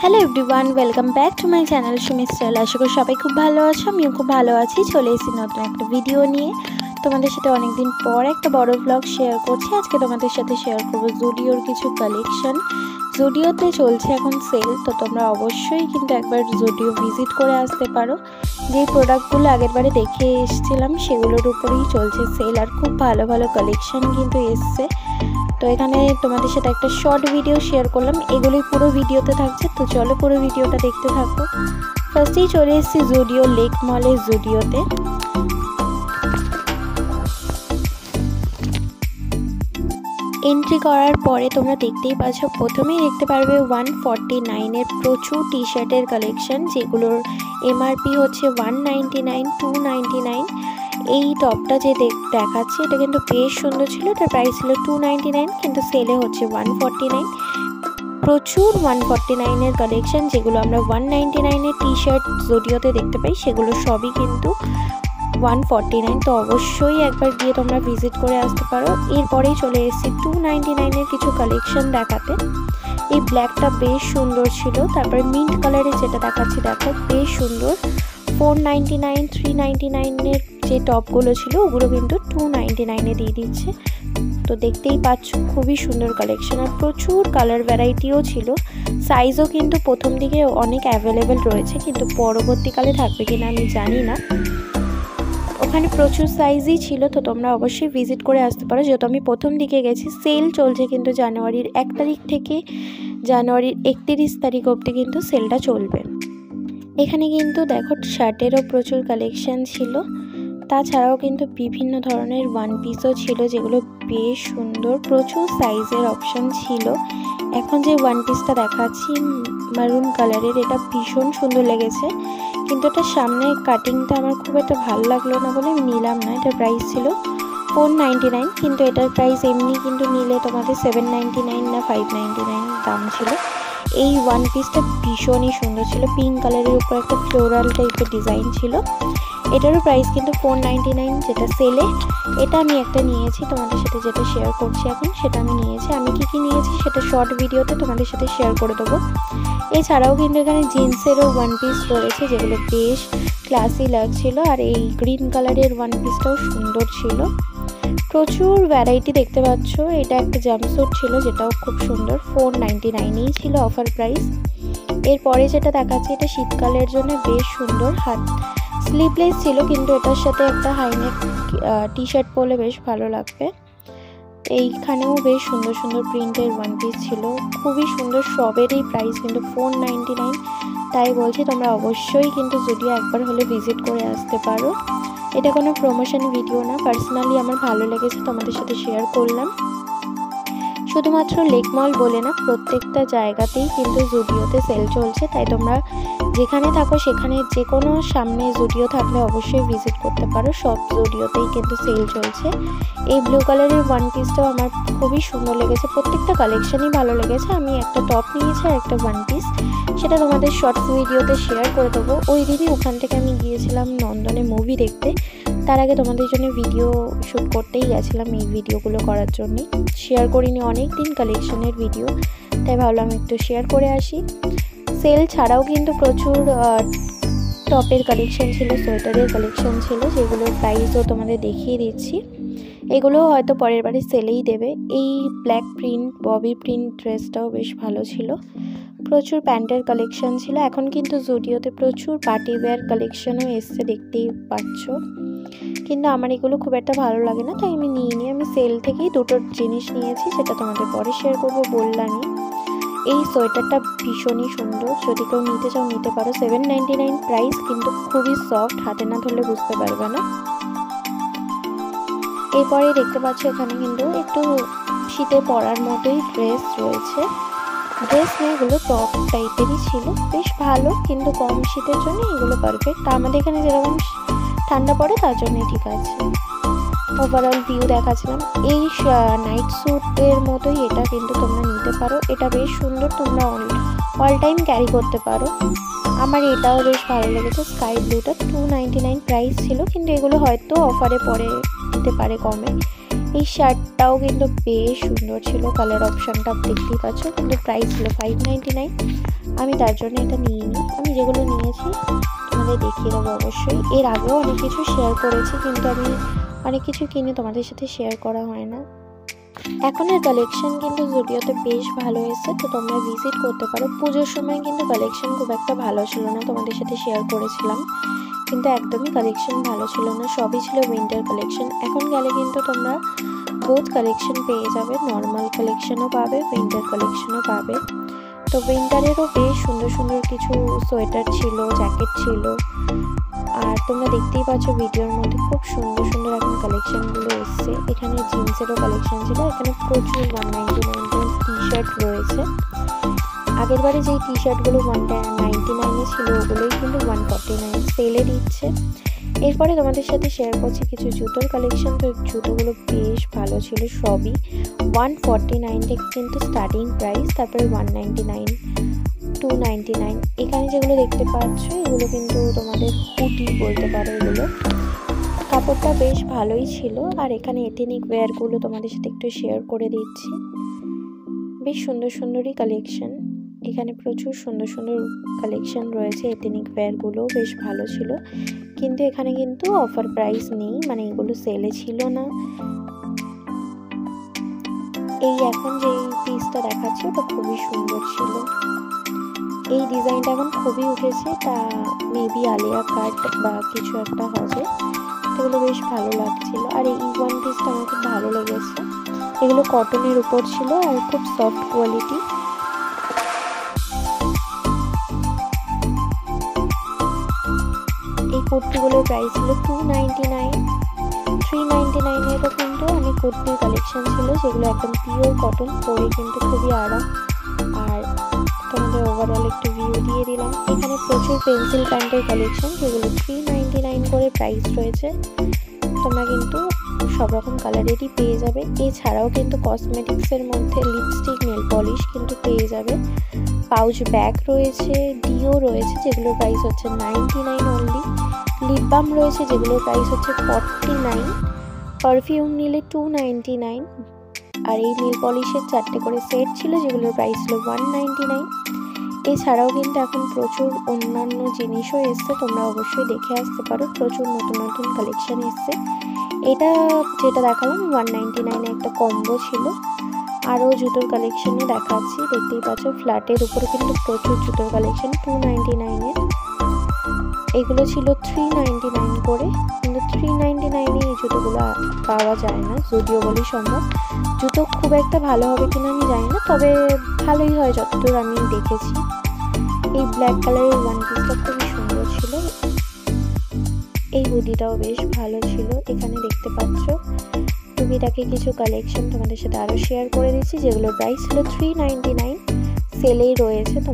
Hello everyone, welcome back to my channel Sumi style. আশা করি সবাই খুব ভালো আছো, আমিও খুব ভালো আছি। চলে এসেছি নতুন একটা ভিডিও নিয়ে। তোমাদের সাথে অনেকদিন পর একটা বড় ব্লগ শেয়ার করছি। আজকে তোমাদের সাথে শেয়ার করবো জুডিওর কিছু কালেকশন। জুডিওতে চলছে এখন সেল, তো তোমরা অবশ্যই কিন্তু একবার জুডিও ভিজিট করে আসতে পারো। যে প্রোডাক্টগুলো আগের বারে দেখে এসেছিলাম সেগুলোর উপরেই চলছে সেল, আর খুব ভালো ভালো কালেকশন কিন্তু এসছে। তো এখানে তোমাদের সাথে একটা শর্ট ভিডিও শেয়ার করলাম, এগুলোই পুরো ভিডিওতে থাকছে। তো চলো পুরো ভিডিওটা দেখতে থাকো। ফার্স্টেই চলে এসেছি জুডিও লেক মলে জুডিওতে। এন্ট্রি করার পরে তোমরা দেখতেই পাচ্ছ, প্রথমেই দেখতে পারবে 149-এর প্রচুর টি শার্টের কালেকশন, যেগুলোর এমআরপি হচ্ছে 199, 299। এই টপটা যে দেখাচ্ছি এটা কিন্তু বেশ সুন্দর ছিল, এটার প্রাইস ছিল 299, কিন্তু সেলে হচ্ছে 149। প্রচুর 149-এর কালেকশন, যেগুলো আমরা 199-এর টি শার্ট জুডিওতে দেখতে পাই সেগুলো সবই কিন্তু 149। তো অবশ্যই একবার গিয়ে তোমরা ভিজিট করে আসতে পারো। এরপরেই চলে এসেছি 299-এর কিছু কালেকশন দেখাতে। এই ব্ল্যাকটা বেশ সুন্দর ছিল, তারপরে মিন্ট কালারে যেটা দেখাচ্ছি দেখো বেশ সুন্দর। 499, 399-এর যে টপগুলো ছিল ওগুলো কিন্তু 299-এ দিয়ে দিচ্ছে। তো দেখতেই পাচ্ছ খুবই সুন্দর কালেকশন, আর প্রচুর কালার ভ্যারাইটিও ছিল। সাইজও কিন্তু প্রথম দিকে অনেক অ্যাভেলেবেল রয়েছে, কিন্তু পরবর্তীকালে থাকবে কিনা আমি জানি না। ওখানে প্রচুর সাইজই ছিল, তো তোমরা অবশ্যই ভিজিট করে আসতে পারো। যেহেতু আমি প্রথম দিকে গেছি, সেল চলছে কিন্তু জানুয়ারির 1 তারিখ থেকে জানুয়ারির 31 তারিখ অবধি কিন্তু সেলটা চলবে। এখানে কিন্তু দেখো শার্টেরও প্রচুর কালেকশন ছিল, তাছাড়াও কিন্তু বিভিন্ন ধরনের ওয়ান পিসও ছিল যেগুলো বেশ সুন্দর। প্রচুর সাইজের অপশান ছিল। এখন যে ওয়ান পিসটা দেখাচ্ছি মারুন কালারের, এটা ভীষণ সুন্দর লেগেছে, কিন্তু এটার সামনে কাটিংটা আমার খুব একটা ভালো লাগলো না বলে আমি নিলাম না। এটার প্রাইস ছিল 499, কিন্তু এটার প্রাইস এমনি কিন্তু নিলে তোমাদের 799 না 599 দাম ছিল। এই ওয়ান পিসটা ভীষণই সুন্দর ছিল, পিঙ্ক কালারের উপর একটা ফ্লোরাল টাইপের ডিজাইন ছিল। এটারও প্রাইস কিন্তু 499 যেটা সেলে। এটা আমি একটা নিয়েছি, তোমাদের সাথে যেটা শেয়ার করছি এখন সেটা আমি নিয়েছি। আমি কি নিয়েছি সেটা শর্ট ভিডিওতে তোমাদের সাথে শেয়ার করে দেবো। এছাড়াও কিন্তু এখানে জিন্সেরও ওয়ান পিস রয়েছে যেগুলো বেশ ক্লাসি লাগছিল, আর এই গ্রিন কালারের ওয়ান পিসটাও সুন্দর ছিল। প্রচুর ভ্যারাইটি দেখতে পাচ্ছ। এটা একটা জাম্পস্যুট ছিল যেটাও খুব সুন্দর, 499-এই ছিল অফার প্রাইস। এরপরে যেটা দেখাচ্ছি এটা শীতকালের জন্য বেশ সুন্দর, হাত স্লিভলেস ছিল, কিন্তু এটার সাথে একটা হাইনেক টি শার্ট পরলে বেশ ভালো লাগবে। এইখানেও বেশ সুন্দর সুন্দর প্রিন্টের ওয়ান পিস ছিল, খুবই সুন্দর। সবেরই প্রাইস কিন্তু 499। তাই বলছি তোমরা অবশ্যই কিন্তু জুডিও একবার হলে ভিজিট করে আসতে পারো। এটা কোনো প্রমোশন ভিডিও না, পার্সোনালি আমার ভালো লেগেছে তোমাদের সাথে শেয়ার করলাম। শুধুমাত্র লেক মল বলে না, প্রত্যেকটা জায়গাতেই কিন্তু জুডিওতে সেল চলছে। তাই তোমরা যেখানে থাকো সেখানে যে কোনো সামনে জুডিও থাকলে অবশ্যই ভিজিট করতে পারো। সব জুডিওতেই কিন্তু সেল চলছে। এই ব্লু কালারের ওয়ান পিসটাও আমার খুবই সুন্দর লেগেছে, প্রত্যেকটা কালেকশনই ভালো লেগেছে। আমি একটা টপ নিয়েছি আর একটা ওয়ান পিস, সেটা তোমাদের শর্টস ভিডিওতে শেয়ার করে দেবো। ওই দিনই ওখান থেকে আমি গিয়েছিলাম নন্দনে মুভি দেখতে, তার আগে তোমাদের জন্য ভিডিও শ্যুট করতেই গেছিলাম এই ভিডিওগুলো করার জন্যই। শেয়ার করিনি অনেক দিন কালেকশনের ভিডিও, তাই ভাবলাম একটু শেয়ার করে আসি। সেল ছাড়াও কিন্তু প্রচুর টপের কালেকশন ছিল, সোয়েটারের কালেকশন ছিল, যেগুলোর প্রাইসও তোমাদের দেখিয়ে দিচ্ছি। এগুলো হয়তো পরের বারে সেলেই দেবে। এই ব্ল্যাক প্রিন্ট ববি প্রিন্ট ড্রেসটাও বেশ ভালো ছিল। প্রচুর প্যান্টের কালেকশন ছিল। এখন কিন্তু জুডিওতে প্রচুর পার্টি ওয়্যার কালেকশনও এসছে, দেখতেই পাচ্ছ, কিন্তু আমার এগুলো খুব একটা ভালো লাগে না, তাই আমি নিইনি। আমি সেল থেকেই দুটো জিনিস নিয়েছি, সেটা তোমাদের পরে শেয়ার করবো বললামই। এই সোয়েটারটা ভীষণই সুন্দর, যদি কেউ নিতে চাও নিতে পারো। 799 প্রাইস, কিন্তু খুবই সফট, হাতে না ধরলে বুঝতে পারবে না। এরপরে দেখতে পাচ্ছ এখানে কিন্তু একটু শীতে পরার মতোই ড্রেস রয়েছে। ড্রেস নিয়ে এগুলো টপ টাইপেরই ছিল, বেশ ভালো, কিন্তু কম শীতের জন্য এগুলো পারফেক্ট। আমাদের এখানে যেরকম ঠান্ডা পড়ে তার জন্যই ঠিক আছে। ওভারঅল ভিউ দেখাচ্ছিলাম। এই নাইট স্যুটের মতোই এটা কিন্তু তোমরা নিতে পারো, এটা বেশ সুন্দর, তোমরা অল টাইম ক্যারি করতে পারো। আমার এটাও বেশ ভালো লেগেছে, স্কাই ব্লুটা 299 প্রাইস ছিল, কিন্তু এগুলো হয়তো অফারে পরে দিতে পারে কমে। এই শার্টটাও কিন্তু বেশ সুন্দর ছিল, কালার অপশানটা দেখতেই পাচ্ছ, কিন্তু প্রাইস ছিল 599। আমি তার জন্য এটা নিইনি। আমি যেগুলো নিয়েছি তোমাদের দেখিয়ে দেবো অবশ্যই। এর আগেও অনেক কিছু শেয়ার করেছি, কিন্তু আমি অনেক কিছু কিনে তোমাদের সাথে শেয়ার করা হয় না। এখনের কালেকশন কিন্তু জুডিওতে বেশ ভালো এসেছে, তো তোমরা ভিজিট করতে পারো। পুজোর সময় কিন্তু কালেকশন খুব একটা ভালো ছিল না, তোমাদের সাথে শেয়ার করেছিলাম, কিন্তু একদমই কালেকশন ভালো ছিল না, সবই ছিল উইন্টার কালেকশন। এখন গেলে কিন্তু তোমরা বোথ কালেকশন পেয়ে যাবে, নর্মাল কালেকশনও পাবে, উইন্টার কালেকশনও পাবে। তো উইন্টারেরও বেশ সুন্দর সুন্দর কিছু সোয়েটার ছিল, জ্যাকেট ছিল। আর তোমরা দেখতেই পাচ্ছ ভিডিওর মধ্যে খুব সুন্দর সুন্দর এখন কালেকশনগুলো এসছে। এখানে জিন্সেরও কালেকশন ছিল, এখানে প্রচুর 199 টি শার্ট রয়েছে। আগের বারে যেই টি শার্টগুলো 199 ছিল ওগুলোই কিন্তু 149 সেলে দিচ্ছে। এরপরে তোমাদের সাথে শেয়ার করছি কিছু জুতোর কালেকশন। তো জুতোগুলো বেশ ভালো ছিল, সবই 149 থেকে কিন্তু স্টার্টিং প্রাইস, তারপরে 199, 299। এখানে যেগুলো দেখতে পাচ্ছ এগুলো কিন্তু তোমাদের হুডি বলতে পারো। এগুলো কাপড়টা বেশ ভালোই ছিল। আর এখানে এথনিক ওয়্যারগুলো তোমাদের সাথে একটু শেয়ার করে দিচ্ছি। বেশ সুন্দর সুন্দরই কালেকশন, এখানে প্রচুর সুন্দর সুন্দর কালেকশন রয়েছে। এথনিক ওয়্যারগুলো বেশ ভালো ছিল, কিন্তু এখানে কিন্তু অফার প্রাইস নেই, মানে এগুলো সেলে ছিল না। এই এখন যে পিসটা দেখাচ্ছি ওটা খুবই সুন্দর ছিল, এই ডিজাইনটা এখন খুবই উঠেছে, তা মেবি আলিয়া কাট বা কিছু একটা হবে। এগুলো বেশ ভালো লাগছিল। আর এই ওয়ান পিসটা আমার খুব ভালো লেগেছে, এগুলো কটনের উপর ছিল আর খুব সফট কোয়ালিটি। এই কুর্তিগুলোর প্রাইস ছিল 299, 399-এরও কিন্তু অনেক কুর্তির কালেকশন ছিল, যেগুলো একদম পিওর কটন, পরে কিন্তু খুবই আরাম। আর তোমাদের ওভারঅল একটু ভিউ দিয়ে দিলাম। এখানে প্রচুর পেন্সিল প্যান্টের কালেকশন, যেগুলো 399 করে প্রাইস রয়েছে। তোমরা কিন্তু সব রকম কালারেরই পেয়ে যাবে। এছাড়াও কিন্তু কসমেটিক্সের মধ্যে লিপস্টিক, নেল পলিশ কিন্তু পেয়ে যাবে। পাউচ ব্যাগ রয়েছে, ডিও রয়েছে, যেগুলোর প্রাইস হচ্ছে 99 অনলি। লিপ বাম রয়েছে, যেগুলোর প্রাইস হচ্ছে 49। পারফিউম নিলে 299। আর এই নেল পলিশের 4টে করে সেট ছিল, যেগুলোর প্রাইস ছিল 199। এছাড়াও কিন্তু এখন প্রচুর অন্যান্য জিনিসও এসছে, তোমরা অবশ্যই দেখে আসতে পারো। প্রচুর নতুন নতুন কালেকশন এসছে। এটা যেটা দেখালাম 199-এ একটা কম্বো ছিল। আরও জুতোর কালেকশনও দেখাচ্ছি, দেখতেই পাচ্ছ ফ্ল্যাটের উপরে কিন্তু প্রচুর জুতোর কালেকশন 299-এর। এগুলো ছিল 399 করে, কিন্তু 399-এ এই জুতোগুলো পাওয়া যায় না, যদিও বলি সম্ভব। জুতো খুব একটা ভালো হবে কিনা আমি জানি না, তবে ভালোই হয় যতদূর আমি দেখেছি। এই ব্ল্যাক কালারের ওয়ান পিসটা খুবই সুন্দর ছিল। এই হুডিটাও বেশ ভালো ছিল। এখানে দেখতে পাচ্ছ টুকিটাকি কিছু কালেকশন তোমাদের সাথে আরও শেয়ার করে দিচ্ছি, যেগুলোর প্রাইস ছিল 399, সেলেই রয়েছে। তো